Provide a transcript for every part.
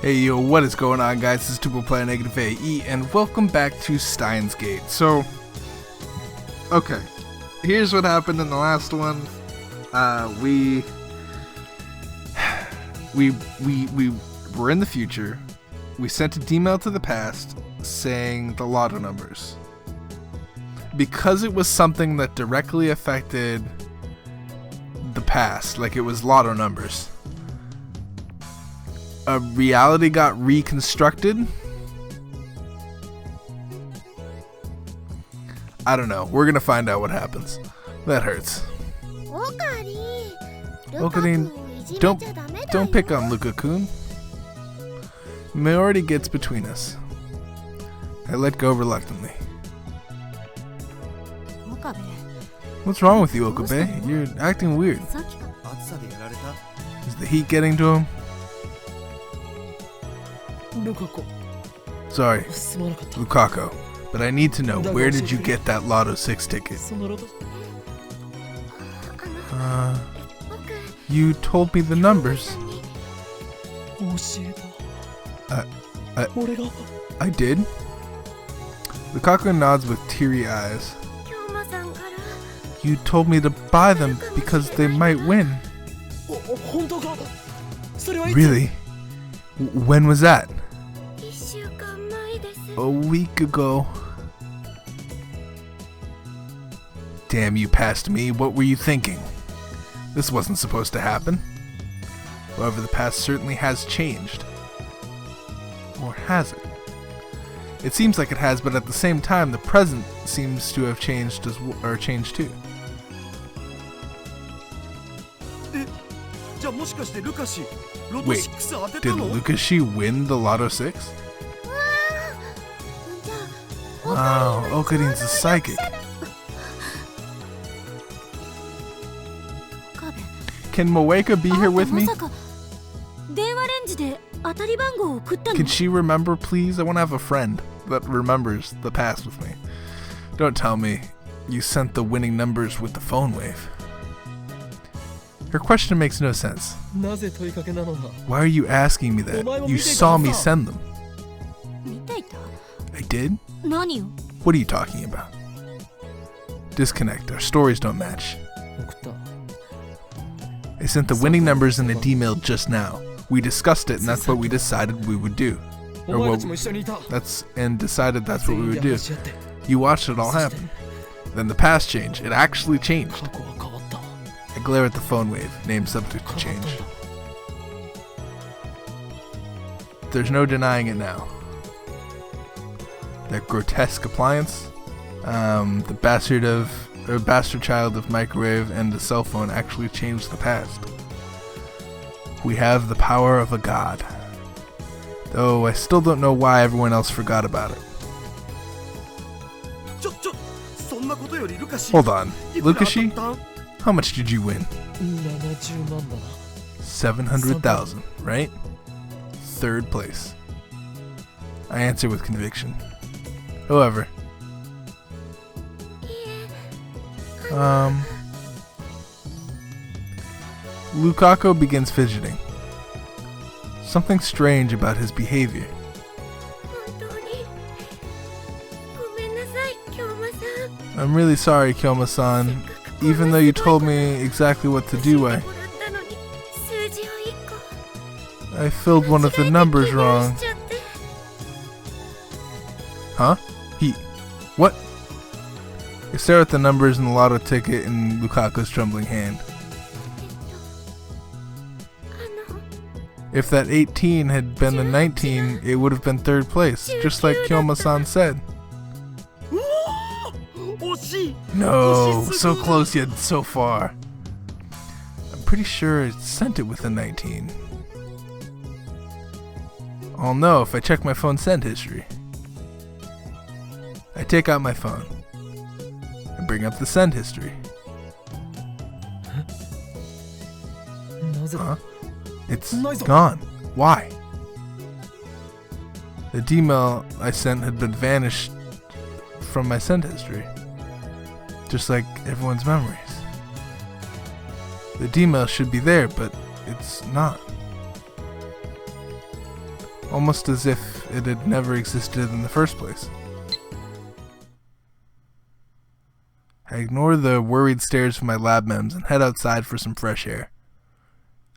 Hey yo, what is going on, guys? This is Tuple Player NegativeAE, and welcome back to Steins Gate. So, okay, here's what happened in the last one. We were in the future. We sent an email to the past saying the lotto numbers. Because it was something that directly affected the past, like it was lotto numbers, a reality got reconstructed. I don't know. We're gonna find out what happens. That hurts. Okarin, don't pick on Luka-kun. Mayority gets between us. I let go reluctantly. What's wrong with you, Okabe? You're acting weird. Is the heat getting to him? Sorry, Lukaku, but I need to know, where did you get that Lotto 6 ticket? You told me the numbers. I did? Lukaku nods with teary eyes. You told me to buy them because they might win. Really? When was that? A week ago. Damn, you passed me. What were you thinking? This wasn't supposed to happen. However, the past certainly has changed. Or has it? It seems like it has, but at the same time, the present seems to have changed changed too. Wait, did Lukashi win the Lotto 6? Wow, Okarin's a psychic. Can Moeka be here with me? Can she remember, please? I want to have a friend that remembers the past with me. Don't tell me you sent the winning numbers with the phone wave. Her question makes no sense. Why are you asking me that? You saw me send them. I did? What are you talking about? Disconnect. Our stories don't match. I sent the winning numbers in an email just now. We discussed it, and that's what we decided we would do. Decided that's what we would do. You watched it all happen. Then the past changed. It actually changed. I glare at the phone wave, name subject to change. There's no denying it now. That grotesque appliance, the bastard child of microwave and the cell phone actually changed the past. We have the power of a god. Though I still don't know why everyone else forgot about it. Hold on, Lukashi? How much did you win? 700,000, right? Third place. I answer with conviction. However, Lukaku begins fidgeting. Something strange about his behavior. I'm really sorry, Kyoma-san. Even though you told me exactly what to do, I filled one of the numbers wrong. Huh? What? I stare at the numbers in the lotto ticket in Lukaku's trembling hand. If that 18 had been the 19, it would have been third place, just like Kyoma-san said. No, so close yet so far. I'm pretty sure it sent it with a 19. I'll know if I check my phone send history. I take out my phone and bring up the send history. Huh? It's gone. Why? The email I sent had been vanished from my send history. Just like everyone's memories. The email should be there, but it's not. almost as if it had never existed in the first place. I ignore the worried stares from my lab mems and head outside for some fresh air.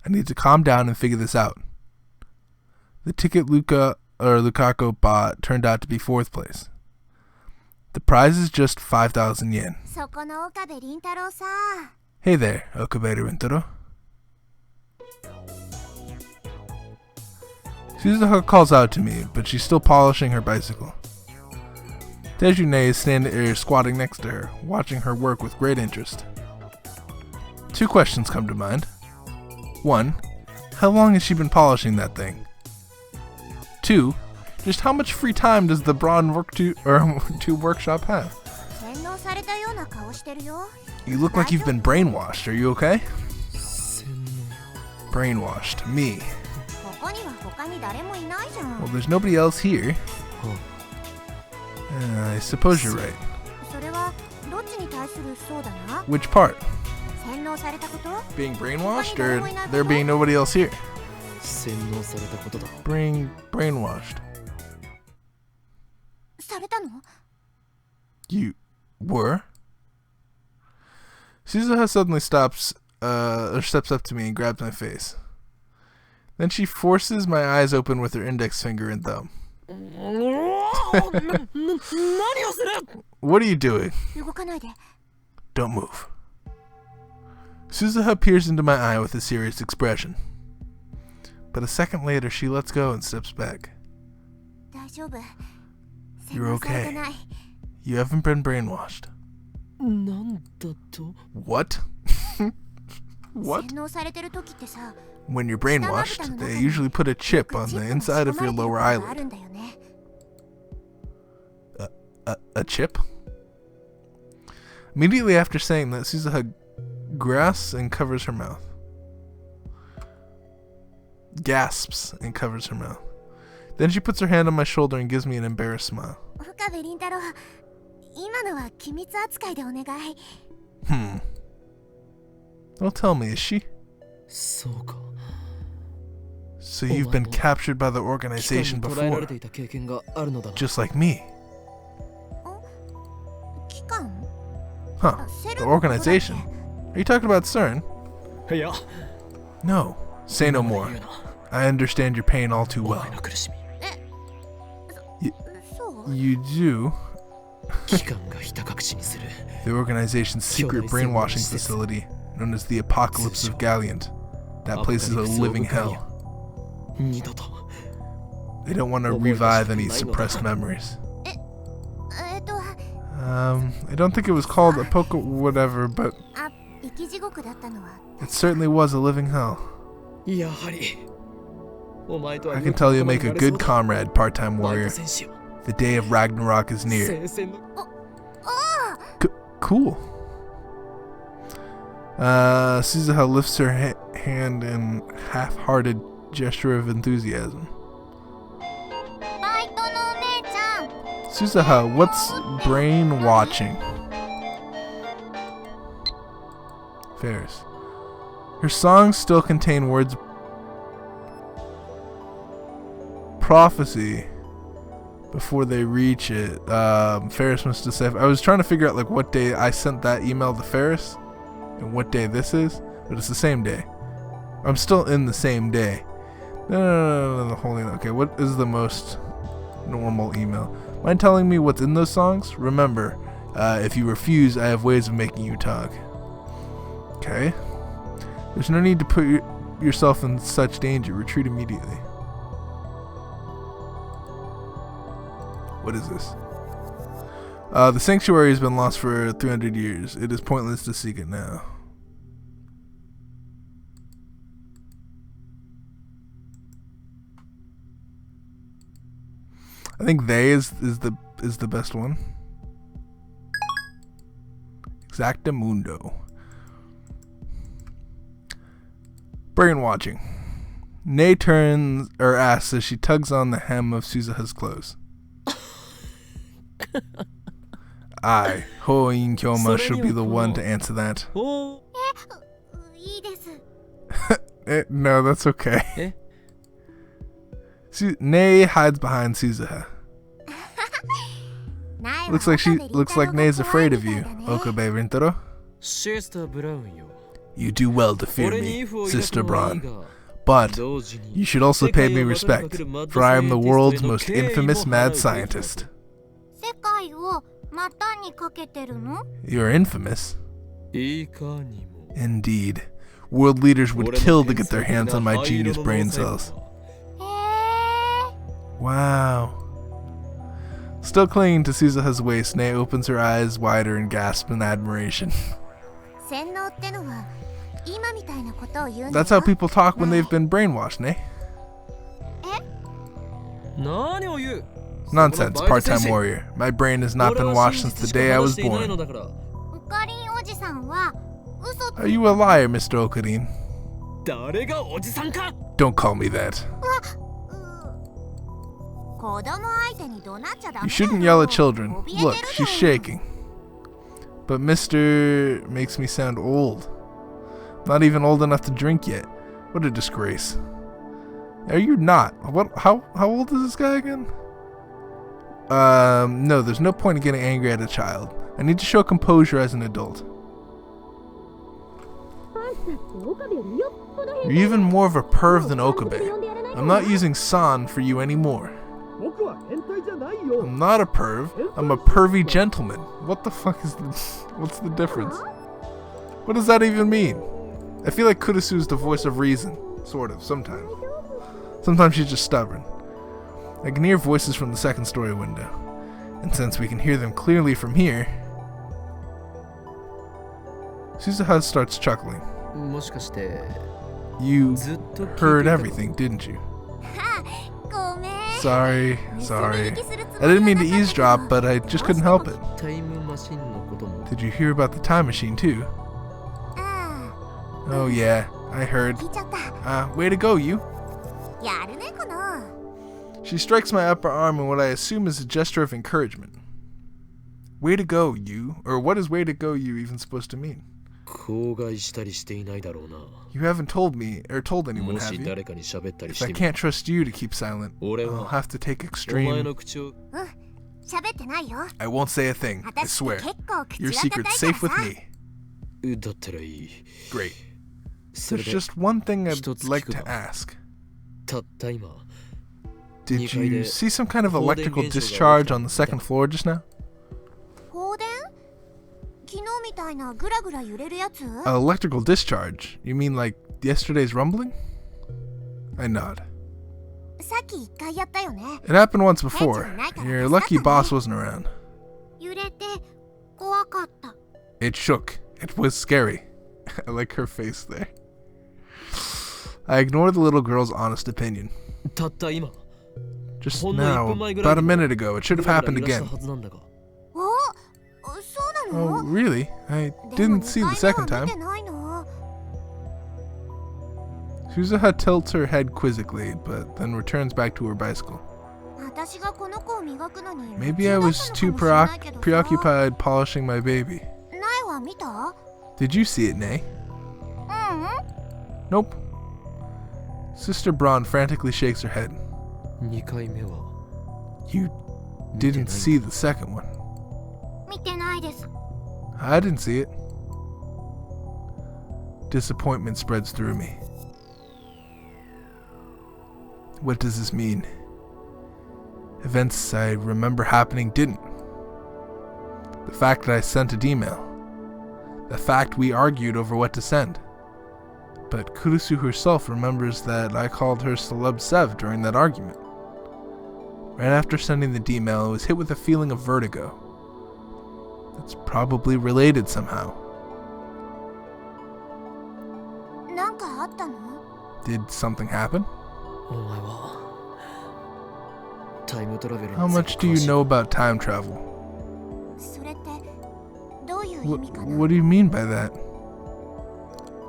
I need to calm down and figure this out. The ticket Lukaku bought turned out to be 4th place. The prize is just 5,000 yen. Hey there, Okabe Rintaro. Suzuha calls out to me, but she's still polishing her bicycle. Tejune is squatting next to her, watching her work with great interest. 2 questions come to mind. 1. How long has she been polishing that thing? 2. Just how much free time does the Braun Tube workshop have? You look like you've been brainwashed. Are you okay? Brainwashed. Me. Well, there's nobody else here. I suppose you're right. Which part? Being brainwashed or there being nobody else here? Brainwashed. You were? Suzuha suddenly steps up to me and grabs my face. Then she forces my eyes open with her index finger and thumb. What are you doing? Don't move. Suzuha peers into my eye with a serious expression. But a second later, she lets go and steps back. You're okay. You haven't been brainwashed. What? What? When you're brainwashed, they usually put a chip on the inside of your lower eyelid. A chip? Immediately after saying that, Suzuha grasps and covers her mouth. Gasps and covers her mouth. Then she puts her hand on my shoulder and gives me an embarrassed smile. Well, tell me, is she? So you've been captured by the organization before, just like me. Huh, the organization? Are you talking about CERN? No, say no more. I understand your pain all too well. You do? The organization's secret brainwashing facility, known as the Apocalypse of Galliant. That place is a living hell. They don't want to revive any suppressed memories. I don't think it was called a whatever, but it certainly was a living hell. I can tell you'll make a good comrade, part-time warrior. The day of Ragnarok is near. Cool. Suzuha lifts her hand in half-hearted gesture of enthusiasm. Suzuha, what's brain watching? Ferris. Her songs still contain words prophecy before they reach it. Ferris must have said. I was trying to figure out like what day I sent that email to Ferris and what day this is, but it's the same day. I'm still in the same day. No, holy. Okay, what is the most normal email? Mind telling me what's in those songs? Remember, if you refuse, I have ways of making you talk. Okay. There's no need to put yourself in such danger. Retreat immediately. What is this? The sanctuary has been lost for 300 years. It is pointless to seek it now. I think they is the best one. Exactamundo. Brain watching. Nay turns or asks as she tugs on the hem of Suzuha's clothes. I, Hoin Kyoma, shall be the one to answer that. No, that's okay. Nei hides behind Suzuha. Looks like Nei's afraid of you, Okabe Rintaro. You do well to fear me, Sister Braun. But you should also pay me respect, for I am the world's most infamous mad scientist. You're infamous? Indeed. World leaders would kill to get their hands on my genius brain cells. Wow. Still clinging to Suzuha's waist, Nei opens her eyes wider and gasps in admiration. That's how people talk when they've been brainwashed, Nei. Nonsense, part-time warrior. My brain has not been washed since the day I was born. Are you a liar, Mr. Okarin? Don't call me that. You shouldn't yell at children. Look, she's shaking. But Mr. makes me sound old. Not even old enough to drink yet. What a disgrace. Are you not? How old is this guy again? No, there's no point in getting angry at a child. I need to show composure as an adult. You're even more of a perv than Okabe. I'm not using san for you anymore. I'm not a perv. I'm a pervy gentleman. What the fuck is this? What's the difference? What does that even mean? I feel like Kurusu's the voice of reason. Sort of, sometimes. Sometimes she's just stubborn. I can hear voices from the second story window. And since we can hear them clearly from here... Suzuha starts chuckling. You heard everything, didn't you? Sorry. I didn't mean to eavesdrop, but I just couldn't help it. Did you hear about the time machine too? Oh yeah, I heard. Way to go, you. She strikes my upper arm in what I assume is a gesture of encouragement. Way to go, you. Or what is way to go, you even supposed to mean? You haven't told me, or told anyone, have you? If I can't trust you to keep silent, I'll have to take extreme... I won't say a thing, I swear. Your secret's safe with me. Great. There's just one thing I'd like to ask. Did you see some kind of electrical discharge on the second floor just now? Electrical discharge? You mean like yesterday's rumbling? I nod. It happened once before. Your lucky boss wasn't around. It shook. It was scary. I like her face there. I ignore the little girl's honest opinion. Just now, about a minute ago, it should have happened again. Oh, really? I didn't see the second time. Suzuha tilts her head quizzically, but then returns back to her bicycle. Maybe I was too preoccupied polishing my baby. Did you see it, Nei? Nope. Sister Braun frantically shakes her head. You didn't see the second one. I didn't see it. Disappointment spreads through me. What does this mean? Events I remember happening didn't. The fact that I sent an email. The fact we argued over what to send. But Kurusu herself remembers that I called her Celeb Sev during that argument. Right after sending the email, I was hit with a feeling of vertigo. It's probably related somehow. Did something happen? How much do you know about time travel? What do you mean by that?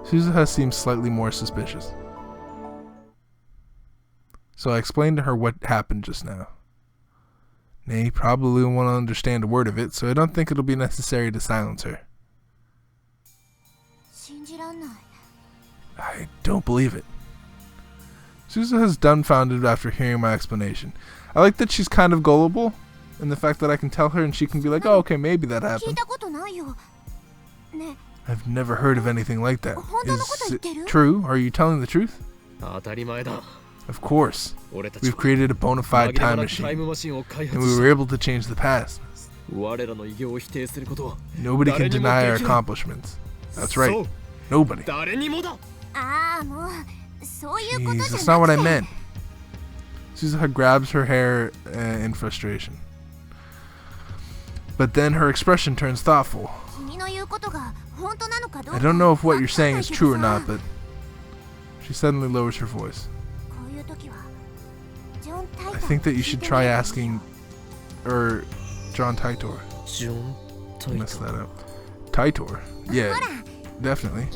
Suzuha seems slightly more suspicious. So I explained to her what happened just now. Nei probably won't understand a word of it, so I don't think it'll be necessary to silence her. I don't believe it. Suzuha's dumbfounded after hearing my explanation. I like that she's kind of gullible, and the fact that I can tell her and she can be like, oh, okay, maybe that happened. I've never heard of anything like that. Is it true? Are you telling the truth? Of course. We've created a bona fide time machine, and we were able to change the past. Nobody can deny our accomplishments. That's right. Nobody. Jeez, that's not what I meant. Suzuha grabs her hair in frustration. But then her expression turns thoughtful. I don't know if what you're saying is true or not, but she suddenly lowers her voice. I think that you should try asking, John Taitor. Messed that up. Taitor? Yeah, definitely.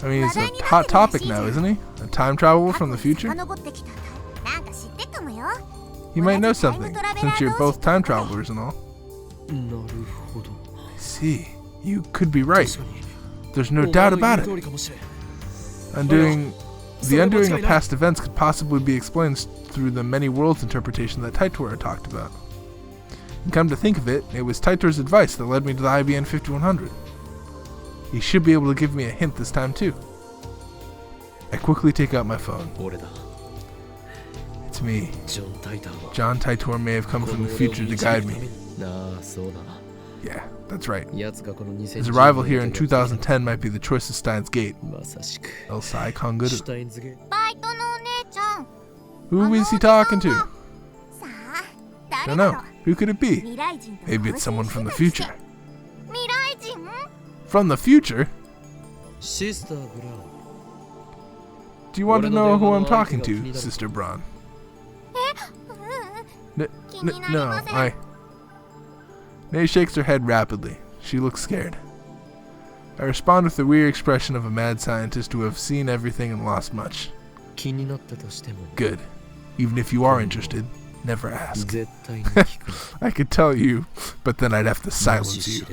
I mean, he's a hot topic now, isn't he? A time traveler from the future? He might know something, since you're both time travelers and all. I see. You could be right. There's no doubt about it. The undoing of past events could possibly be explained through the many worlds interpretation that Taitor talked about. And come to think of it, it was Taitor's advice that led me to the IBN 5100. He should be able to give me a hint this time too. I quickly take out my phone. It's me. John Taitor may have come from the future to guide me. Yeah, that's right. His arrival here in 2010 might be the choice of Steins Gate. El Sai Konguru. Who is he talking to? Don't know. Who could it be? Maybe it's someone from the future. From the future? Do you want to know who I'm talking to, Sister Braun? No, Nay shakes her head rapidly. She looks scared. I respond with the weird expression of a mad scientist who have seen everything and lost much. Good. Even if you are interested, never ask. I could tell you, but then I'd have to silence you.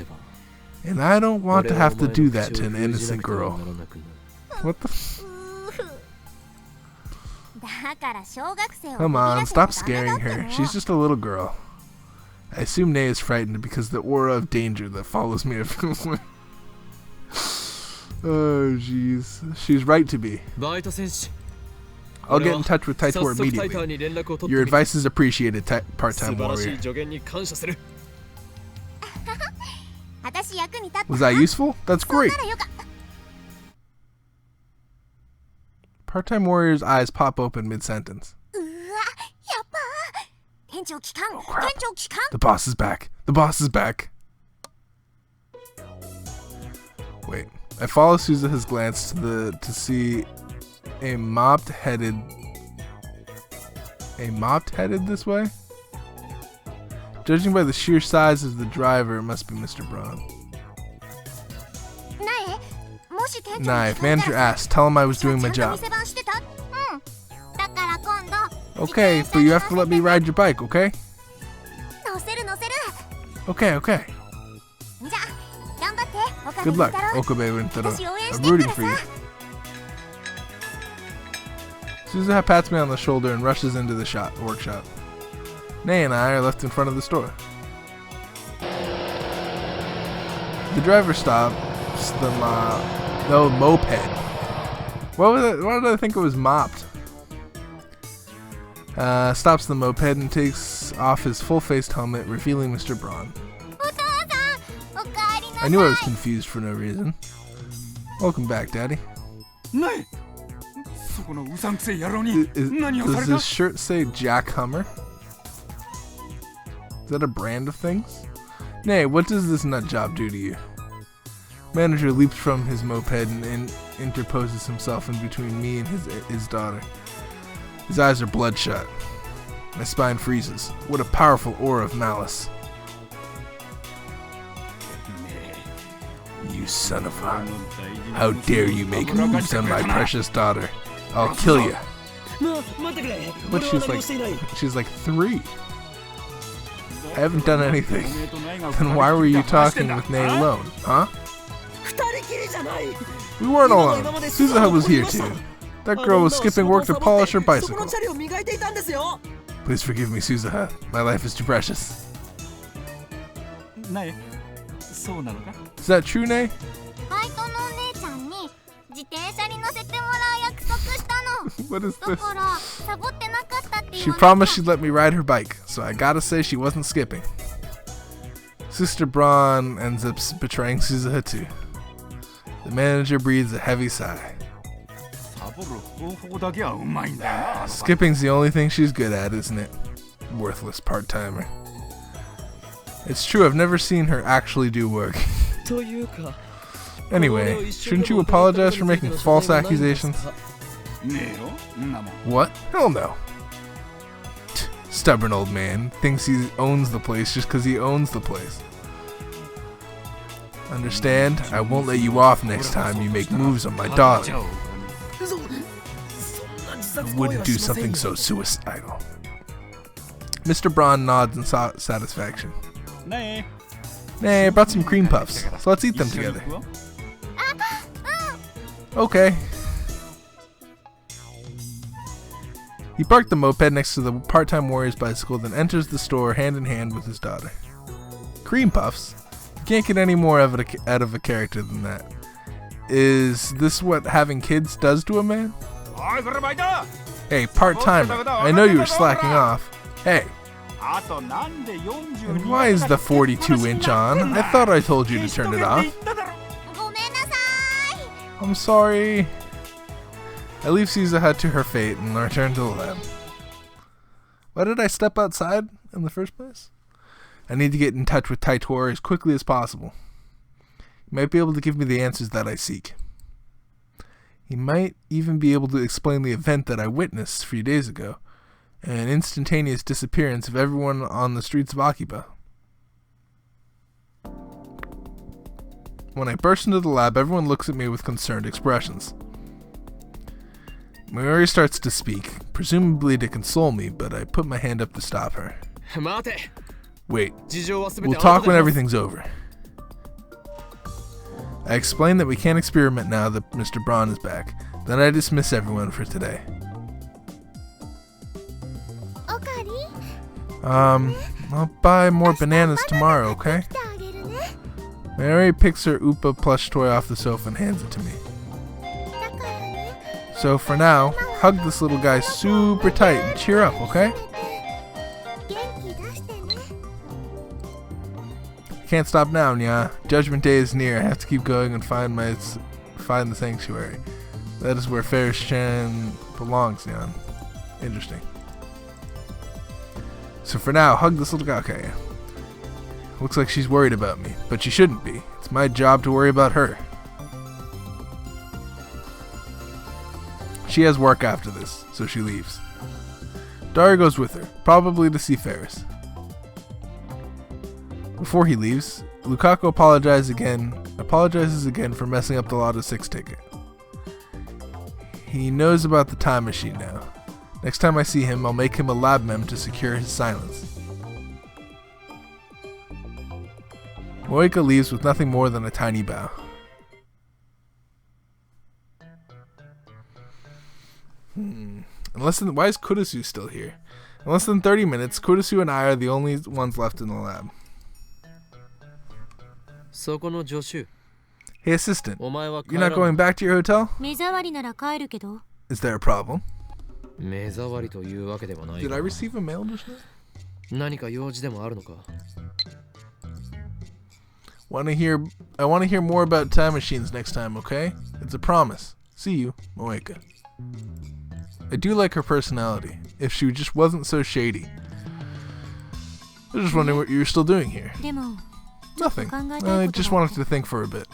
And I don't want to have to do that to an innocent girl. What the Come on, stop scaring her. She's just a little girl. I assume Nay is frightened because the aura of danger that follows me. Oh, jeez. She's right to be. I'll get in touch with Taitor immediately. Your advice is appreciated, part-time warrior. Was that useful? That's great. Part-time warrior's eyes pop open mid-sentence. Oh crap. The boss is back. The boss is back. Wait. I follow Suzuha's glance to see a mopped headed this way? Judging by the sheer size of the driver, it must be Mr. Braun. Nah, if manager asks, tell him I was doing my job. Okay, but you have to let me ride your bike, okay? Okay. Good luck, Okabe Wintaro. I'm rooting for you. Suzuha pats me on the shoulder and rushes into the workshop. Nay and I are left in front of the store. The driver stops the moped. Why did I think it was mopped? Stops the moped and takes off his full-faced helmet, revealing Mr. Braun. I knew I was confused for no reason. Welcome back, Daddy. Does this shirt say Jack Hummer? Is that a brand of things? Nay, what does this nut job do to you? Manager leaps from his moped and interposes himself in between me and his daughter. His eyes are bloodshot. My spine freezes. What a powerful aura of malice. You son of a... How dare you make moves on my precious daughter? I'll kill you. But she's like 3. I haven't done anything. Then why were you talking with Nay alone, huh? We weren't alone. Suzuha was here too. That girl was skipping work to polish her bicycle. Please forgive me, Suzuha. My life is too precious. Is that true, Nei? What is this? She promised she'd let me ride her bike, so I gotta say she wasn't skipping. Sister Braun ends up betraying Suzuha too. The manager breathes a heavy sigh. Skipping's the only thing she's good at, isn't it? Worthless part-timer. It's true, I've never seen her actually do work. Anyway, shouldn't you apologize for making false accusations? What? Hell no. Stubborn old man thinks he owns the place just because he owns the place. Understand? I won't let you off next time you make moves on my daughter. I wouldn't do something so suicidal. Mr. Braun nods in satisfaction. Nay, I brought some cream puffs, so let's eat them together. Okay. He parked the moped next to the part-time warrior's bicycle, then enters the store hand in hand with his daughter. Cream puffs? You can't get any more out of a character than that. Is this what having kids does to a man? Hey, part-timer, I know you were slacking off. Hey. And why is the 42-inch on? I thought I told you to turn it off. I'm sorry. I leave Suzuha to her fate and return to the lab. Why did I step outside in the first place? I need to get in touch with Taitor as quickly as possible. He might be able to give me the answers that I seek. He might even be able to explain the event that I witnessed a few days ago, an instantaneous disappearance of everyone on the streets of Akiba. When I burst into the lab, everyone looks at me with concerned expressions. Mayuri starts to speak, presumably to console me, but I put my hand up to stop her. Wait, we'll talk when everything's over. I explain that we can't experiment now that Mr. Braun is back. Then I dismiss everyone for today. I'll buy more bananas tomorrow, okay? Mayuri picks her Upa plush toy off the sofa and hands it to me. So for now, hug this little guy super tight and cheer up, okay? Can't stop now, Nya. Judgment Day is near. I have to keep going and find the sanctuary. That is where Ferris-chan belongs, Nyan. Interesting. So for now, hug this little guy. Okay. Looks like she's worried about me, but she shouldn't be. It's my job to worry about her. She has work after this, so she leaves. Daria goes with her, probably to see Ferris. Before he leaves, Lukaku apologizes again for messing up the Lotto 6 ticket. He knows about the time machine now. Next time I see him, I'll make him a lab mem to secure his silence. Moika leaves with nothing more than a tiny bow. Why is Kurusu still here? In less than 30 minutes, Kurusu and I are the only ones left in the lab. Hey assistant, you're not going back to your hotel? Is there a problem? Did I receive a mail just now? I want to hear more about time machines next time, okay? It's a promise. See you, Moeka. I do like her personality. If she just wasn't so shady. I was just wondering what you were still doing here. Nothing. I just wanted to think for a bit.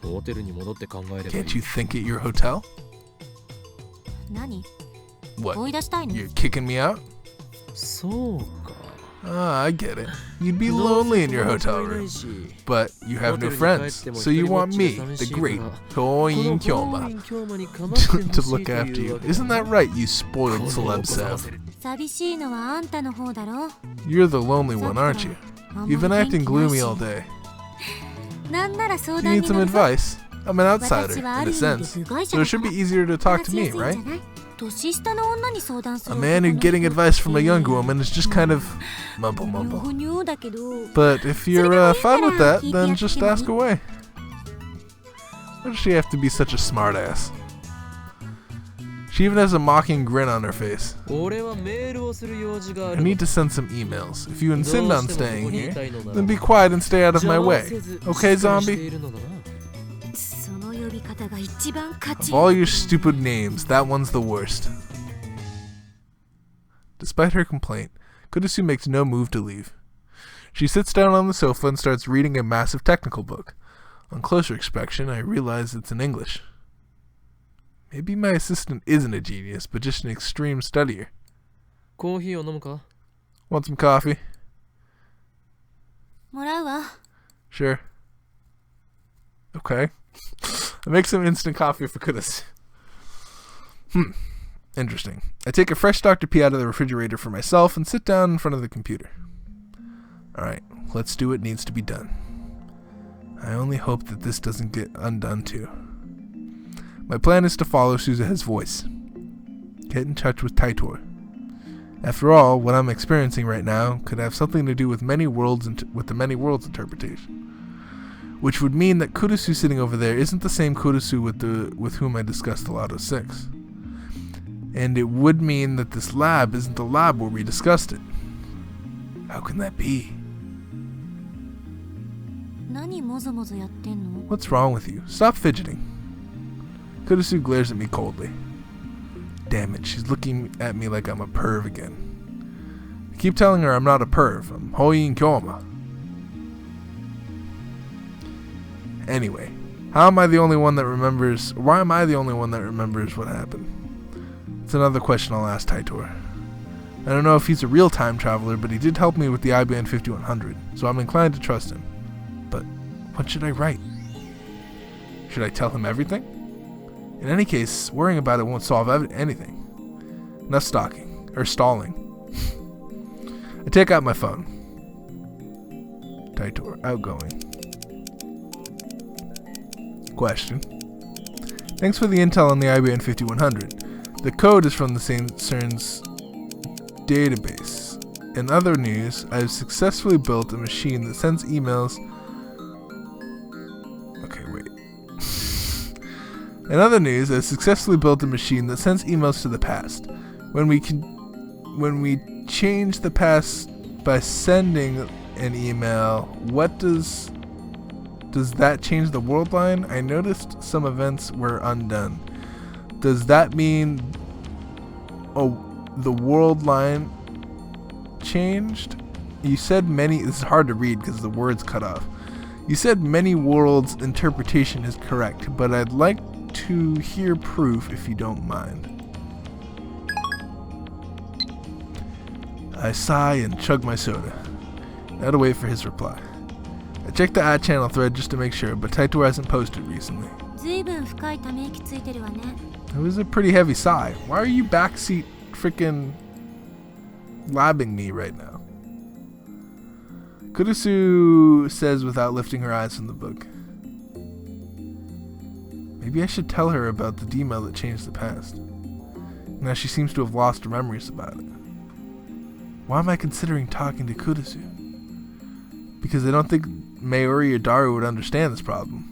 Can't you think at your hotel? What? You're kicking me out? Ah, I get it. You'd be lonely in your hotel room. But you have no friends, so you want me, the great Toin Kyoma, to look after you. Isn't that right, you spoiled celeb Sev? You're the lonely one, aren't you? You've been acting gloomy all day. Do you need some advice? I'm an outsider, in a sense, so it should be easier to talk to me, right? A man who getting advice from a younger woman is just kind of mumble. But if you're fine with that, then just ask away. Why does she have to be such a smartass? She even has a mocking grin on her face. I need to send some emails. If you insist on staying here, then be quiet and stay out of my way. Okay, zombie? Of all your stupid names, that one's the worst. Despite her complaint, Kurusu makes no move to leave. She sits down on the sofa and starts reading a massive technical book. On closer inspection, I realize it's in English. Maybe my assistant isn't a genius, but just an extreme studier. Want some coffee? Sure. Okay. I make some instant coffee for Kurusu. Interesting. I take a fresh Dr. P out of the refrigerator for myself and sit down in front of the computer. Alright, let's do what needs to be done. I only hope that this doesn't get undone too. My plan is to follow Suzuha's voice. Get in touch with Taitor. After all, what I'm experiencing right now could have something to do with many worlds with the many worlds interpretation. Which would mean that Kurusu sitting over there isn't the same Kurusu with whom I discussed the Lotto 6. And it would mean that this lab isn't the lab where we discussed it. How can that be? What's wrong with you? Stop fidgeting. Kurusu glares at me coldly. Damn it, she's looking at me like I'm a perv again. I keep telling her I'm not a perv. I'm Hoin Kyoma. Anyway, why am I the only one that remembers what happened? It's another question I'll ask Taitor. I don't know if he's a real time traveler, but he did help me with the IBN 5100, so I'm inclined to trust him. But what should I write? Should I tell him everything? In any case, worrying about it won't solve anything. Enough stalling. I take out my phone. Taitor, outgoing. Question. Thanks for the intel on the IBN 5100. The code is from the CERN's database. In other news, I've successfully built a machine that sends emails. In other news, I've successfully built a machine that sends emails to the past. When we change the past by sending an email, what does that change the Worldline? I noticed some events were undone. Does that mean the Worldline changed? You said many. This is hard to read because the words cut off. You said many worlds interpretation is correct, but I'd like to hear proof if you don't mind. I sigh and chug my soda. I had to wait for his reply. I checked the ad channel thread just to make sure, but Taitor hasn't posted recently. It was a pretty heavy sigh. Why are you backseat freaking labbing me right now? Kurusu says without lifting her eyes from the book. Maybe I should tell her about the email that changed the past. Now she seems to have lost her memories about it. Why am I considering talking to Kurusu? Because I don't think Mayuri or Daru would understand this problem.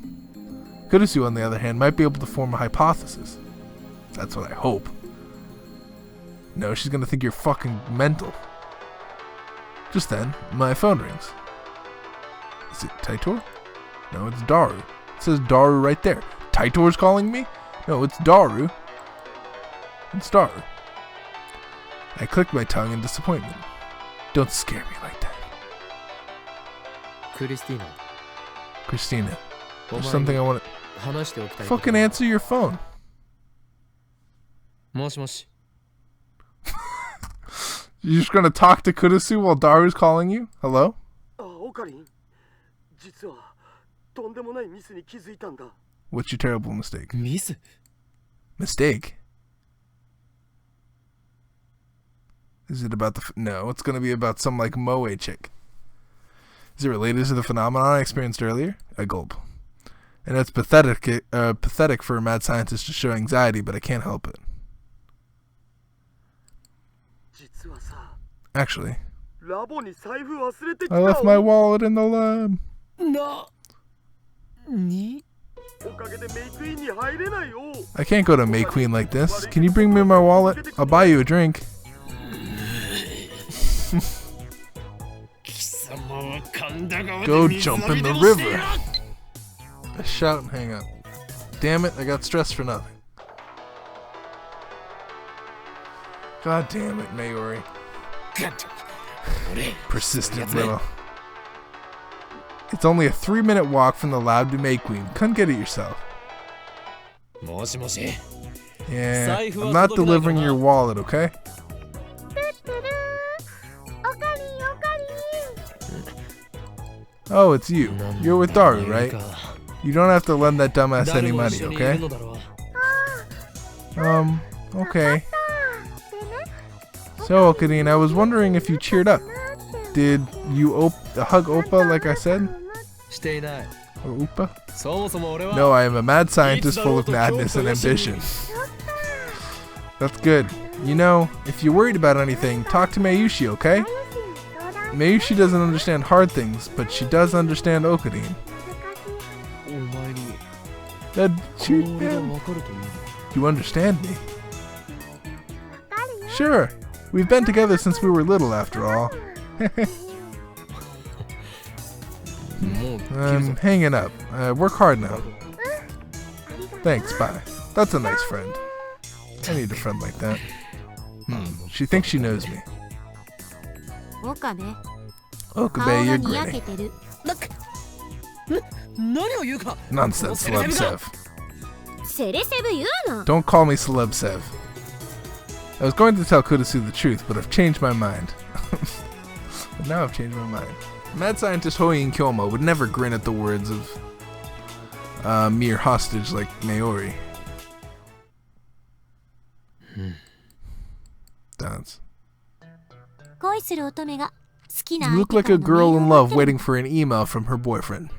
Kurusu, on the other hand, might be able to form a hypothesis. That's what I hope. No, she's gonna think you're fucking mental. Just then, my phone rings. Is it Taitor? No, it's Daru. It says Daru right there. Taitor's calling me? No, it's Daru. It's Daru. I clicked my tongue in disappointment. Don't scare me like that. Christina. There's something I want to... Fucking answer your phone. You're just gonna talk to Kurusu while Daru's calling you? Hello? What's your terrible mistake? Mistake? Is it about the... No, it's gonna be about some, like, moe chick. Is it related to the phenomenon I experienced earlier? I gulp. And it's pathetic for a mad scientist to show anxiety, but I can't help it. Actually, I left my wallet in the lab. I can't go to May Queen like this. Can you bring me my wallet? I'll buy you a drink. Go jump in the river. I shout and hang up. Damn it, I got stressed for nothing. God damn it, Mayuri. Persistent little. It's only a 3-minute walk from the lab to May Queen. Come get it yourself. Yeah, I'm not delivering your wallet, okay? Oh, it's you. You're with Daru, right? You don't have to lend that dumbass any money, okay? Okay. So, Okadine, I was wondering if you cheered up. Did you hug Oppa like I said? Or Oopa? No, I am a mad scientist full of madness and ambition. That's good. You know, if you're worried about anything, talk to Mayushi, okay? Mayushi doesn't understand hard things, but she does understand Okadine. You understand me? Sure. We've been together since we were little, after all. I'm hanging up. Work hard now. Thanks, bye. That's a nice friend. I need a friend like that. She thinks she knows me. Okabe, you're grinning. Nonsense, Celeb Sev. Don't call me Celeb Sev. I was going to tell Kurusu the truth, but I've changed my mind. But now I've changed my mind. Mad scientist Hoin Kyoma would never grin at the words of mere hostage like Mayuri. Dance. You look like a girl in love waiting for an email from her boyfriend.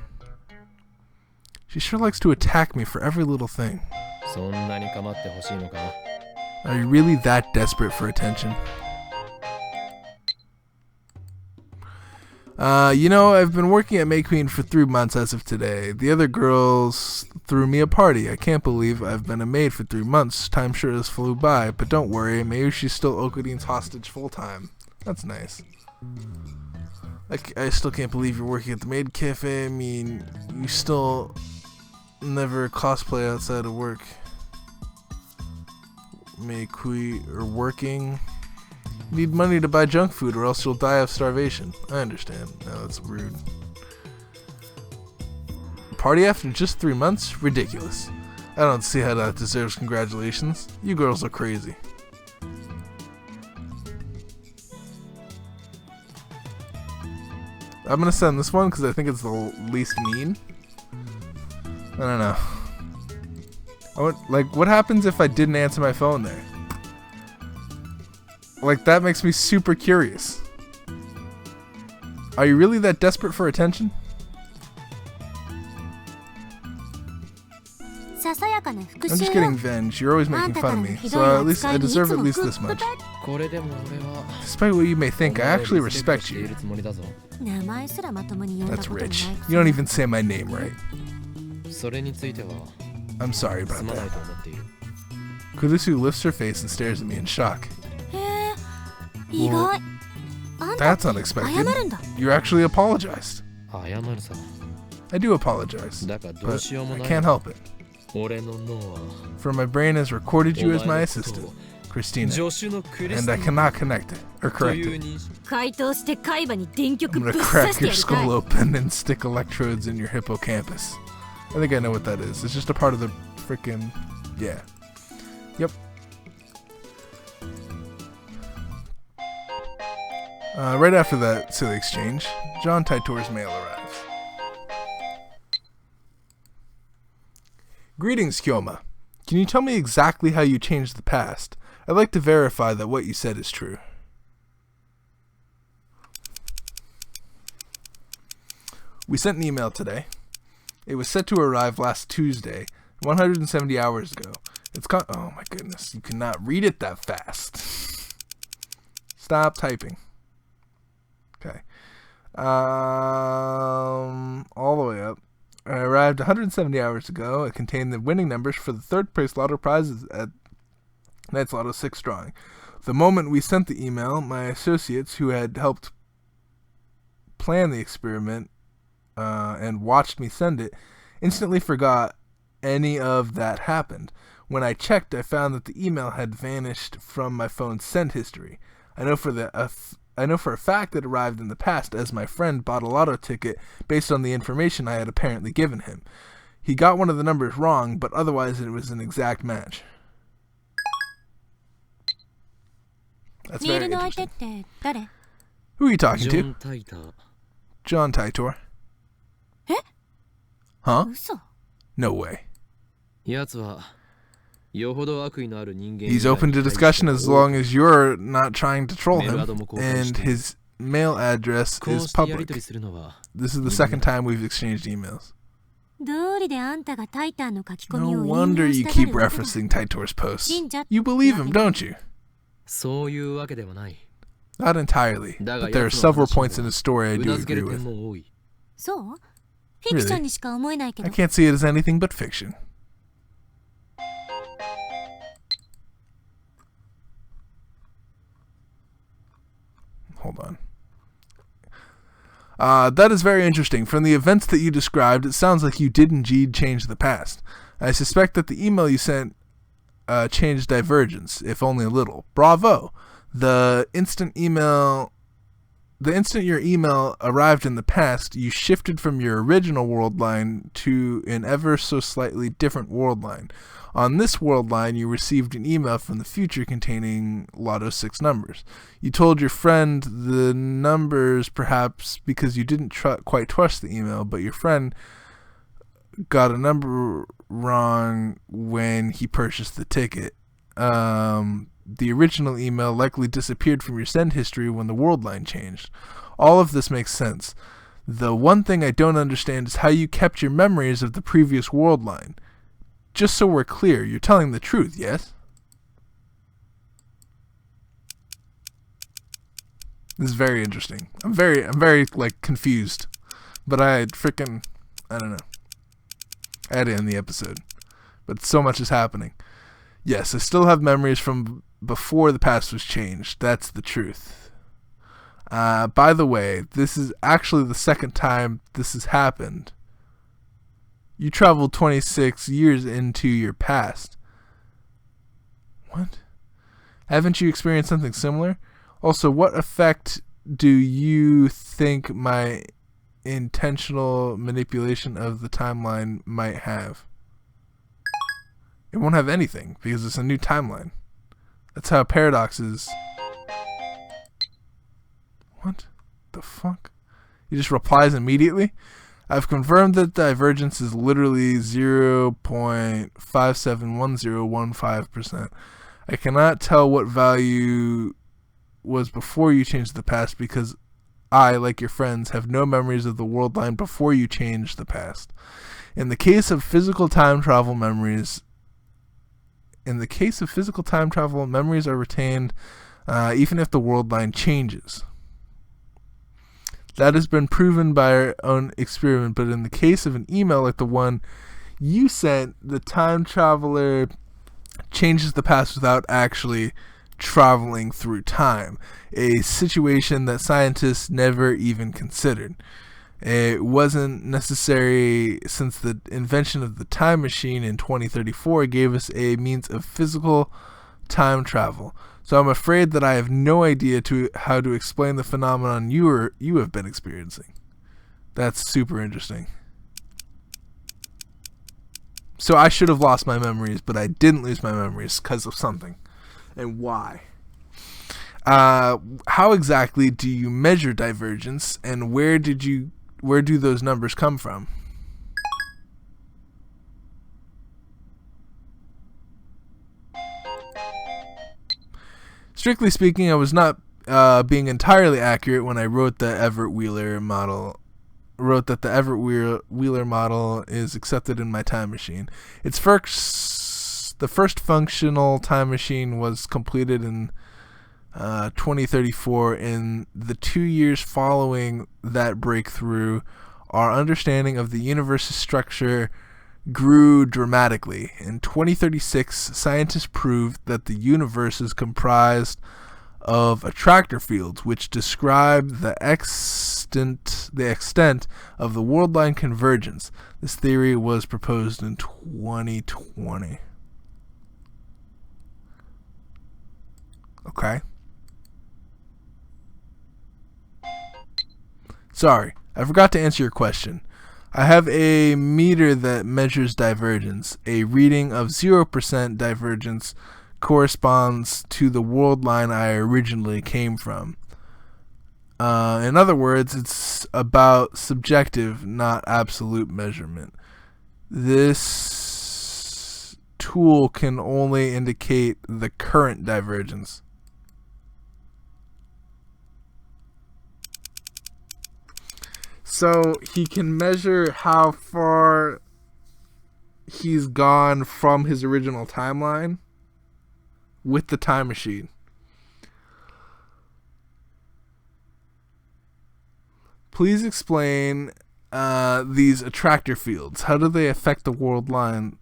She sure likes to attack me for every little thing. Are you really that desperate for attention? You know, I've been working at May Queen for 3 months as of today. The other girls threw me a party. I can't believe I've been a maid for 3 months. Time sure has flew by, but don't worry, Mayushi's still Okadine's hostage full-time. That's nice. I still can't believe you're working at the maid cafe. I mean, you still never cosplay outside of work. May Queen or working. Need money to buy junk food or else you'll die of starvation. I understand. No, that's rude. Party after just 3 months? Ridiculous. I don't see how that deserves congratulations. You girls are crazy. I'm gonna send this one because I think it's the least mean. I don't know. Like, what happens if I didn't answer my phone there? Like, that makes me super curious. Are you really that desperate for attention? I'm just getting venge. You're always making fun of me, so at least I deserve at least this much. Despite what you may think, I actually respect you. That's rich. You don't even say my name right. I'm sorry about that. Kurusu lifts her face and stares at me in shock. Well, that's unexpected. You actually apologized. I do apologize, but I can't help it. For my brain has recorded you as my assistant, Christina, and I cannot connect it, or correct it. I'm gonna crack your skull open and stick electrodes in your hippocampus. I think I know what that is. It's just a part of the frickin'... yeah. Yep. Right after that silly exchange, John Taitor's mail arrives. Greetings, Kyoma. Can you tell me exactly how you changed the past? I'd like to verify that what you said is true. We sent an email today. It was set to arrive last Tuesday, 170 hours ago. Oh my goodness, you cannot read it that fast. Stop typing. Okay. All the way up. It arrived 170 hours ago. It contained the winning numbers for the third place lotto prizes at Night's Lotto 6 drawing. The moment we sent the email, my associates who had helped plan the experiment and watched me send it instantly forgot any of that happened. When I checked, I found that the email had vanished from my phone's send history. I know for a fact that it arrived in the past, as my friend bought a lotto ticket based on the information I had apparently given him. He got one of the numbers wrong, but otherwise it was an exact match. That's very interesting. Who are you talking to? John Titor. Huh? No way. He's open to discussion as long as you're not trying to troll him, and his mail address is public. This is the second time we've exchanged emails. No wonder you keep referencing Titor's posts. You believe him, don't you? Not entirely, but there are several points in his story I do agree with. Really? I can't see it as anything but fiction. Hold on. That is very interesting. From the events that you described, it sounds like you did indeed change the past. I suspect that the email you sent changed Divergence, if only a little. Bravo! The instant your email arrived in the past, you shifted from your original Worldline to an ever so slightly different Worldline. On this Worldline, you received an email from the future containing Lotto 6 numbers. You told your friend the numbers perhaps because you didn't quite trust the email, but your friend got a number wrong when he purchased the ticket. The original email likely disappeared from your send history when the Worldline changed. All of this makes sense. The one thing I don't understand is how you kept your memories of the previous Worldline. Just so we're clear, you're telling the truth, yes? This is very interesting. I'm very like confused. But I don't know. I had to end the episode. But so much is happening. Yes, I still have memories from before the past was changed. That's the truth. By the way, this is actually the second time this has happened. You traveled 26 years into your past. What? Haven't you experienced something similar? Also, what effect do you think my intentional manipulation of the timeline might have? It won't have anything, because it's a new timeline. That's how paradoxes... What the fuck? He just replies immediately? I've confirmed that divergence is literally 0.571015%. I cannot tell what value was before you changed the past because I, like your friends, have no memories of the Worldline before you changed the past. In the case of physical time travel, memories are retained even if the Worldline changes. That has been proven by our own experiment, but in the case of an email like the one you sent, the time traveler changes the past without actually traveling through time, a situation that scientists never even considered. It wasn't necessary since the invention of the time machine in 2034 gave us a means of physical time travel. So I'm afraid that I have no idea how to explain the phenomenon you have been experiencing. That's super interesting. So I should have lost my memories, but I didn't lose my memories because of something. And why? How exactly do you measure divergence, and where do those numbers come from? Strictly speaking, I was not being entirely accurate when I wrote the Everett Wheeler model wrote that the Everett Wheeler model is accepted in my time machine. The first functional time machine was completed in 2034. In the 2 years following that breakthrough, our understanding of the universe's structure grew dramatically. In 2036, scientists proved that the universe is comprised of attractor fields, which describe the extent of the Worldline convergence. This theory was proposed in 2020. Okay. Sorry, I forgot to answer your question. I have a meter that measures divergence. A reading of 0% divergence corresponds to the Worldline I originally came from. In other words, it's about subjective, not absolute measurement. This tool can only indicate the current divergence. So he can measure how far he's gone from his original timeline with the time machine. Please explain these attractor fields. How do they affect the Worldline?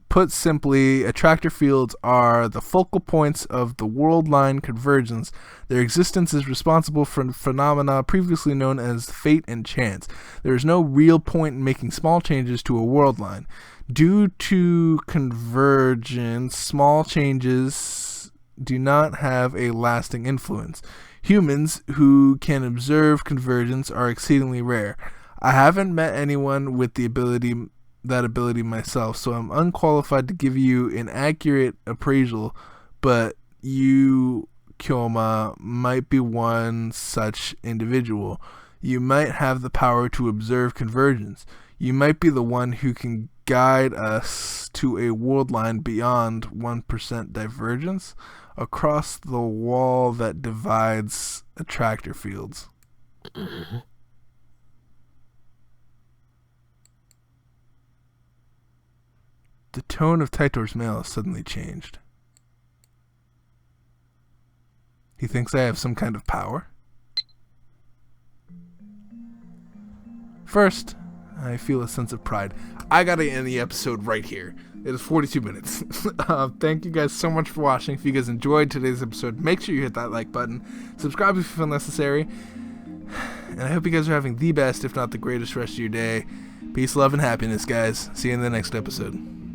Put simply, attractor fields are the focal points of the Worldline convergence. Their existence is responsible for phenomena previously known as fate and chance. There is no real point in making small changes to a Worldline. Due to convergence, small changes do not have a lasting influence. Humans who can observe convergence are exceedingly rare. I haven't met anyone with that ability myself, so I'm unqualified to give you an accurate appraisal, but you, Kyoma, might be one such individual. You might have the power to observe convergence. You might be the one who can guide us to a Worldline beyond 1% divergence across the wall that divides attractor fields. The tone of Taitor's mail has suddenly changed. He thinks I have some kind of power. First, I feel a sense of pride. I gotta end the episode right here. It is 42 minutes. Thank you guys so much for watching. If you guys enjoyed today's episode, make sure you hit that like button. Subscribe if you feel necessary. And I hope you guys are having the best, if not the greatest, rest of your day. Peace, love, and happiness, guys. See you in the next episode.